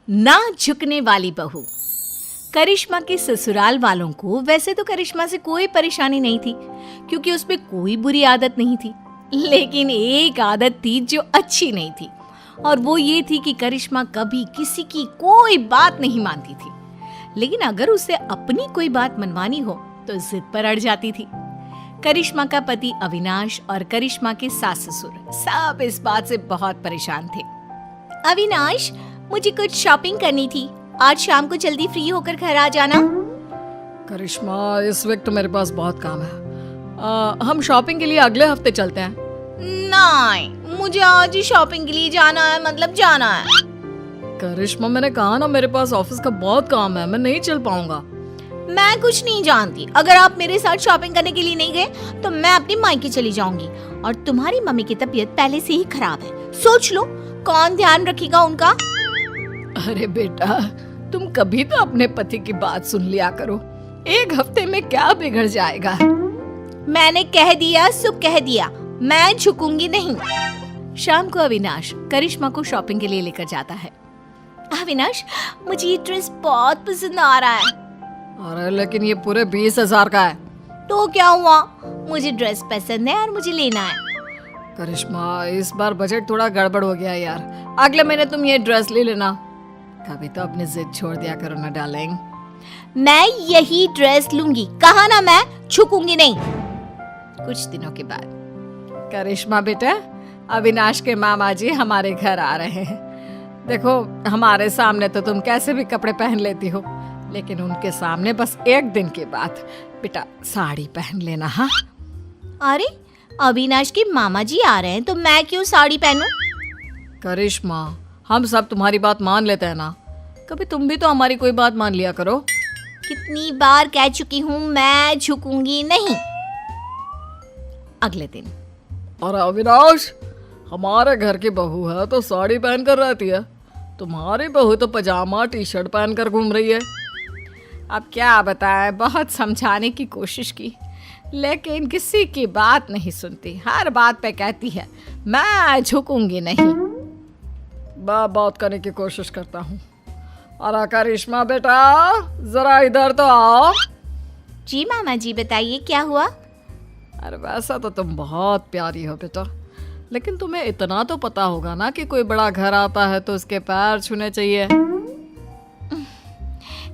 ना झुकने वाली बहू। करिश्मा के ससुराल वालों को वैसे तो करिश्मा से कोई परेशानी नहीं थी, क्योंकि उसमें कोई बुरी आदत नहीं थी। लेकिन एक आदत थी जो अच्छी नहीं थी, और वो ये थी कि करिश्मा कभी किसी की कोई बात नहीं मानती थी। लेकिन अगर उसे अपनी कोई बात मनवानी हो तो जिद पर अड़ जाती थी। करिश्मा का पति अविनाश और करिश्मा के सास ससुर सब इस बात से बहुत परेशान थे। अविनाश, मुझे कुछ शॉपिंग करनी थी, आज शाम को जल्दी फ्री होकर घर आ जाना। करिश्मा, इस वक्त मेरे पास बहुत काम है। हम शॉपिंग के लिए अगले हफ्ते चलते हैं। नहीं, मुझे आज ही शॉपिंग के लिए जाना है, मतलब जाना है। करिश्मा, मैंने कहा ना, मेरे पास ऑफिस का बहुत काम है, मैं नहीं चल पाऊंगा। मैं कुछ नहीं जानती, अगर आप मेरे साथ शॉपिंग करने के लिए नहीं गए तो मैं अपनी मायके चली जाऊंगी। और तुम्हारी मम्मी की तबीयत पहले से ही खराब है, सोच लो कौन ध्यान रखेगा उनका। अरे बेटा, तुम कभी तो अपने पति की बात सुन लिया करो। एक हफ्ते में क्या बिगड़ जाएगा। मैंने कह दिया सो कह दिया, मैं झुकूंगी नहीं। शाम को अविनाश करिश्मा को शॉपिंग के लिए लेकर जाता है। अविनाश, मुझे ये ड्रेस बहुत पसंद आ रहा है। अरे लेकिन ये पूरे 20,000 का है। तो क्या हुआ, मुझे ड्रेस पसंद है और मुझे लेना है। करिश्मा, इस बार बजट थोड़ा गड़बड़ हो गया यार, अगले महीने तुम ये ड्रेस ले लेना। कभी तो अपनी जिद छोड़ दिया करो ना डार्लिंग। मैं यही ड्रेस लूंगी, कहा ना, मैं झुकूंगी नहीं। कुछ दिनों के बाद, करिश्मा बेटा, अविनाश के मामा जी हमारे घर आ रहे हैं। देखो, हमारे सामने तो तुम कैसे भी कपड़े पहन लेती हो, लेकिन उनके सामने बस एक दिन के बाद बेटा साड़ी पहन लेना। हाँ? अरे, अविनाश के मामा जी आ रहे हैं तो मैं क्यों साड़ी पहनूं? करिश्मा, हम सब तुम्हारी बात मान लेते हैं ना, कभी तुम भी तो हमारी कोई बात मान लिया करो। कितनी बार कह चुकी हूँ, मैं झुकूंगी नहीं। अगले दिन, और अविनाश, हमारे घर की बहू है तो साड़ी पहन कर रहती है, तुम्हारी बहू तो पजामा टी शर्ट पहन कर घूम रही है। अब क्या बताएं, बहुत समझाने की कोशिश की, लेकिन किसी की बात नहीं सुनती। हर बात पे कहती है मैं झुकूंगी नहीं। मैं बात करने की कोशिश करता हूँ। अरे करिश्मा बेटा, जरा इधर तो आओ। जी मामा जी, बताइए क्या हुआ? अरे वैसा तो तुम बहुत प्यारी हो बेटा, लेकिन तुम्हें इतना तो पता होगा ना कि कोई बड़ा घर आता है तो उसके पैर छूने चाहिए।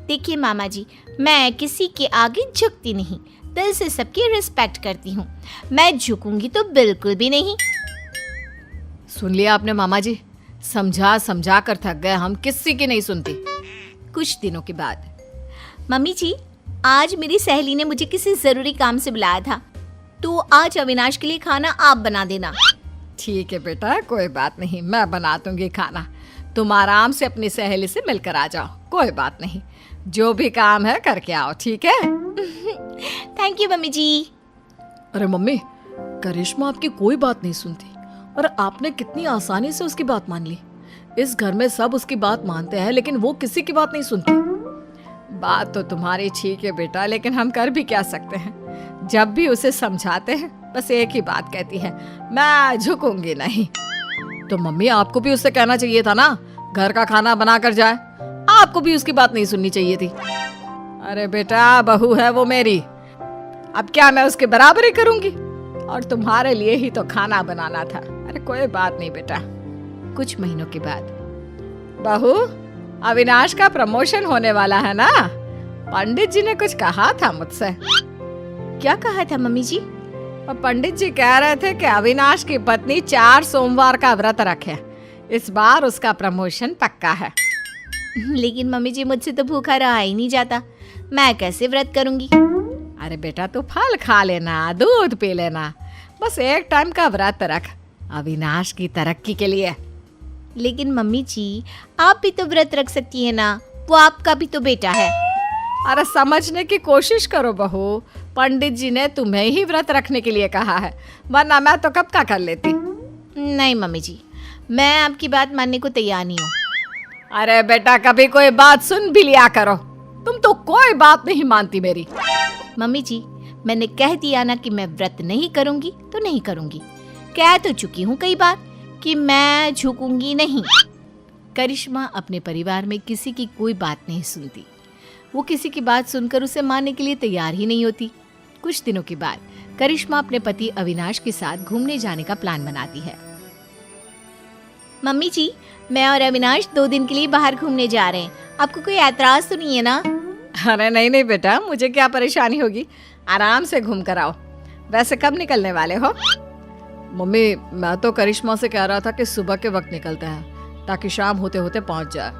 देखिए मामा जी, मैं किसी के आगे झुकती नहीं, दिल से सबकी रिस्पेक्ट करती हूँ। मैं झुकूंगी तो बिल्कुल भी नहीं। सुन लिया आपने मामा जी, समझा समझा कर थक गए, हम किसी की नहीं सुनती। कुछ दिनों के बाद, मम्मी जी, आज मेरी सहेली ने मुझे किसी जरूरी काम से बुलाया था, तो आज अविनाश के लिए खाना आप बना देना। ठीक है बेटा, कोई बात नहीं, मैं बना दूंगी खाना। तुम आराम से अपनी सहेली से मिलकर आ जाओ, कोई बात नहीं, जो भी काम है करके आओ, ठीक है? थैंक यू मम्मी जी। अरे मम्मी, करिश्मा आपकी कोई बात नहीं सुनती, और आपने कितनी आसानी से उसकी बात मान ली। इस घर में सब उसकी बात मानते हैं, लेकिन वो किसी की बात नहीं सुनती। बात तो तुम्हारी ठीक है बेटा, लेकिन हम कर भी क्या सकते हैं। जब भी उसे समझाते हैं बस एक ही बात कहती है, मैं झुकूंगी नहीं। तो मम्मी, आपको भी उससे कहना चाहिए था ना, घर का खाना बना कर जाए। आपको भी उसकी बात नहीं सुननी चाहिए थी। अरे बेटा, बहू है वो मेरी, अब क्या मैं उसके बराबर ही करूंगी? और तुम्हारे लिए ही तो खाना बनाना था। अरे कोई बात नहीं बेटा। कुछ महीनों के बाद, बहू, अविनाश का प्रमोशन होने वाला है ना, पंडित जी ने कुछ कहा था मुझसे। क्या कहा था मम्मी जी? और पंडित जी कह रहे थे कि अविनाश की पत्नी 4 सोमवार का व्रत रखे, इस बार उसका प्रमोशन पक्का है। लेकिन मम्मी जी, मुझसे तो भूखा रहा ही नहीं जाता, मैं कैसे व्रत करूंगी? अरे बेटा, तू फल खा लेना, दूध पी लेना, बस एक टाइम का व्रत रख, अविनाश की तरक्की के लिए। लेकिन मम्मी जी, आप भी तो व्रत रख सकती है ना, वो आपका भी तो बेटा है। अरे समझने की कोशिश करो बहू, पंडित जी ने तुम्हें ही व्रत रखने के लिए कहा है, वरना मैं तो कब का कर लेती। नहीं मम्मी जी, मैं आपकी बात मानने को तैयार नहीं हूँ। अरे बेटा, कभी कोई बात सुन भी लिया करो, तुम तो कोई बात नहीं मानती मेरी। मम्मी जी, मैंने कह दिया ना कि मैं व्रत नहीं करूंगी तो नहीं करूंगी। कह तो चुकी हूँ कई बार कि मैं झुकूंगी नहीं। करिश्मा अपने परिवार में किसी की कोई बात नहीं सुनती। वो किसी की बात सुनकर उसे मानने के लिए तैयार ही नहीं होती। कुछ दिनों के बाद करिश्मा अपने पति अविनाश के साथ घूमने जाने का प्लान बनाती है। मम्मी जी, मैं और अविनाश 2 दिन के लिए बाहर घूमने जा रहे हैं। आपको कोई ऐतराज तो नहीं है ना? अरे नहीं बेटा, मुझे क्या परेशानी होगी, आराम से घूम कर आओ। वैसे कब निकलने वाले हो? मम्मी, मैं तो करिश्मा से कह रहा था कि सुबह के वक्त निकलते हैं ताकि शाम होते होते पहुंच जाए।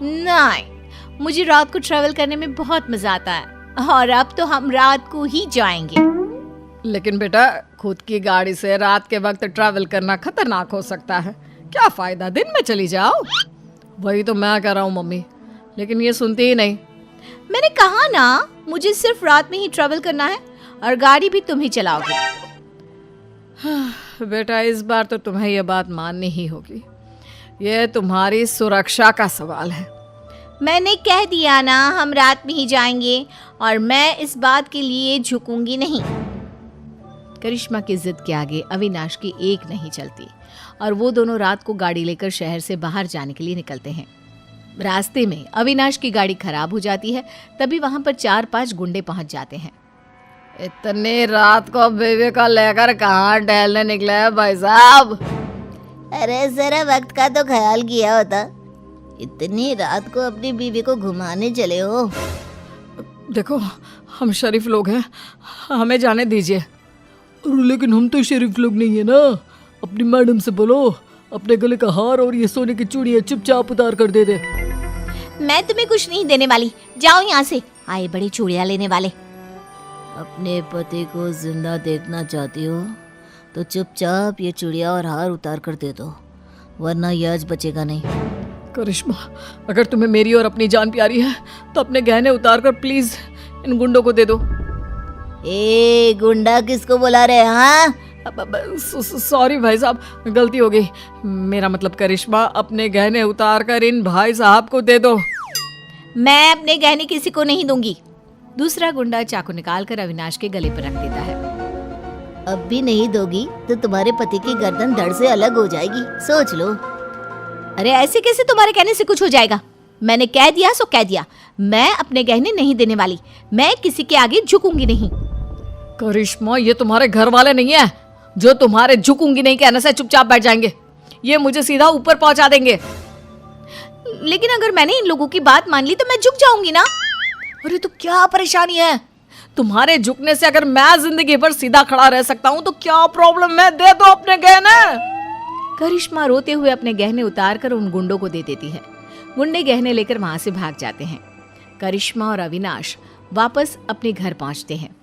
नहीं, मुझे रात को ट्रैवल करने में बहुत मजा आता है और अब तो हम रात को ही जाएंगे। लेकिन बेटा, खुद की गाड़ी से रात के वक्त ट्रैवल करना खतरनाक हो सकता है। क्या फायदा, दिन में चली जाओ। वही तो मैं कह रहा हूँ मम्मी, लेकिन ये सुनती ही नहीं। मैंने कहा ना, मुझे सिर्फ रात में ही ट्रैवल करना है और गाड़ी भी तुम ही चलाओगे। बेटा, इस बार तो तुम्हें यह बात माननी ही होगी। ये तुम्हारी सुरक्षा का सवाल है। मैंने कह दिया ना, हम रात में ही जाएंगे और मैं इस बात के लिए झुकूंगी नहीं। करिश्मा की जिद के आगे अविनाश की एक नहीं चलती और वो दोनों रात को गाड़ी लेकर शहर से बाहर जाने के लिए निकलते हैं। रास्ते में अविनाश की गाड़ी खराब हो जाती है। तभी वहां पर 4-5 गुंडे पहुंच जाते हैं। इतनी रात को बेबी को लेकर कहाँ टहलने निकले हैं भाई साहब? अरे जरा वक्त का तो ख्याल किया होता। इतनी रात को अपनी बीवी को घुमाने चले हो। देखो, हम शरीफ लोग हैं, हमें जाने दीजिए। लेकिन हम तो शरीफ लोग नहीं है ना। अपनी मैडम से बोलो अपने गले का हार और ये सोने की चूड़ियां चुपचाप उतार कर दे दे। मैं तुम्हें कुछ नहीं देने वाली, जाओ यहाँ से। आए बड़ी चूड़ियां लेने वाले। अपने पति को जिंदा देखना चाहती हो तो चुपचाप ये चूड़ियां और हार उतार कर दे दो, वरना यज बचेगा नहीं। करिश्मा, अगर तुम्हें मेरी और अपनी जान प्यारी है तो अपने गहने उतार कर प्लीज इन गुंडों को दे दो। ए गुंडा किसको बुला रहे हैं? हाँ, सॉरी भाई साहब, गलती हो गई। मेरा मतलब करिश्मा, अपने गहने उतार कर इन भाई साहब को दे दो। मैं अपने गहने किसी को नहीं दूंगी। दूसरा गुंडा चाकू निकालकर अविनाश के गले पर रख देता है। अब भी नहीं दोगी तो तुम्हारे पति की गर्दन धड़ से अलग हो जाएगी, सोच लो। अरे ऐसे कैसे तुम्हारे कहने से कुछ हो जाएगा? मैंने कह दिया सो कह दिया। मैं अपने गहने नहीं देने वाली। मैं किसी के आगे झुकूंगी नहीं। करिश्मा, ये तुम्हारे घर वाले नहीं है जो तुम्हारे झुकूंगी नहीं कहने से चुपचाप बैठ जाएंगे। ये मुझे सीधा ऊपर पहुंचा देंगे। लेकिन अगर मैंने इन लोगों की बात मान ली तो मैं झुक जाऊंगी ना। अरे तो क्या परेशानी है? तुम्हारे झुकने से अगर मैं जिंदगी भर सीधा खड़ा रह सकता हूँ तो क्या प्रॉब्लम है? दे दो अपने गहने। करिश्मा रोते हुए अपने गहने उतार कर उन गुंडों को दे देती है। गुंडे गहने लेकर वहां से भाग जाते हैं। करिश्मा और अविनाश वापस अपने घर पहुंचते हैं।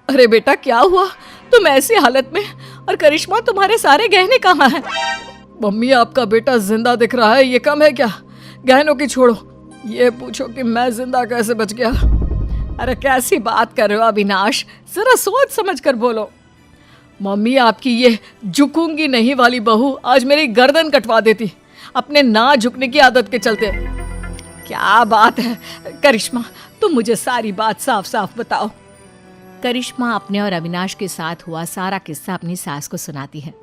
अरे बेटा, क्या हुआ? तुम ऐसी हालत में, और करिश्मा तुम्हारे सारे गहने कहाँ हैं? मम्मी, आपका बेटा जिंदा दिख रहा है, ये कम है क्या? गहनों की छोड़ो, ये पूछो कि मैं जिंदा कैसे बच गया। अरे कैसी बात कर रहे हो अविनाश, जरा सोच समझ कर बोलो। मम्मी, आपकी ये झुकूंगी नहीं वाली बहू आज मेरी गर्दन कटवा देती अपने ना झुकने की आदत के चलते। क्या बात है करिश्मा, तुम मुझे सारी बात साफ साफ बताओ। करिश्मा अपने और अविनाश के साथ हुआ सारा किस्सा अपनी सास को सुनाती है।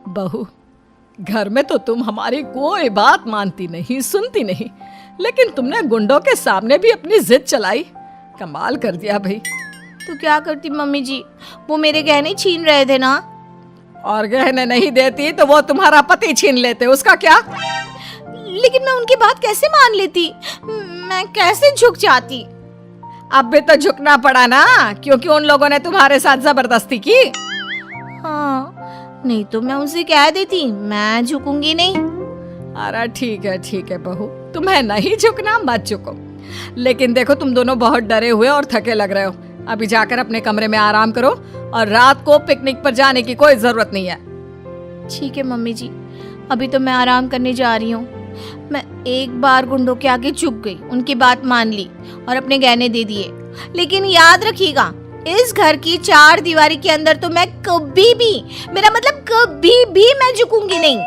बहू, घर में तो तुम हमारी कोई बात मानती नहीं, सुनती नहीं, लेकिन तुमने गुंडों के सामने भी अपनी जिद चलाई। कमाल कर दिया भाई। तो क्या करती मम्मी जी, वो मेरे गहने छीन रहे थे ना। और गहने नहीं देती तो वो तुम्हारा पति छीन लेते, उसका क्या? लेकिन मैं उनकी बात कैसे मान लेती? मैं कैसे झुक जाती? अब भी तो झुकना पड़ा ना, क्योंकि उन लोगों ने तुम्हारे साथ जबरदस्ती की। हाँ, नहीं तो मैं उनसे कह देती मैं झुकूंगी नहीं। अरे ठीक है बहू, तुम्हें नहीं झुकना मत झुको। लेकिन देखो, तुम दोनों बहुत डरे हुए और थके लग रहे हो। अभी जाकर अपने कमरे में आराम करो और रात को पिकनिक पर जाने की कोई जरूरत नहीं है। ठीक है मम्मी जी, अभी तो मैं आराम करने जा रही हूँ। मैं एक बार गुंडों के आगे झुक गई, उनकी बात मान ली और अपने गहने दे दिए। लेकिन याद रखिएगा, इस घर की 4 दीवारी के अंदर तो मैं कभी भी, मेरा मतलब कभी भी मैं झुकूंगी नहीं।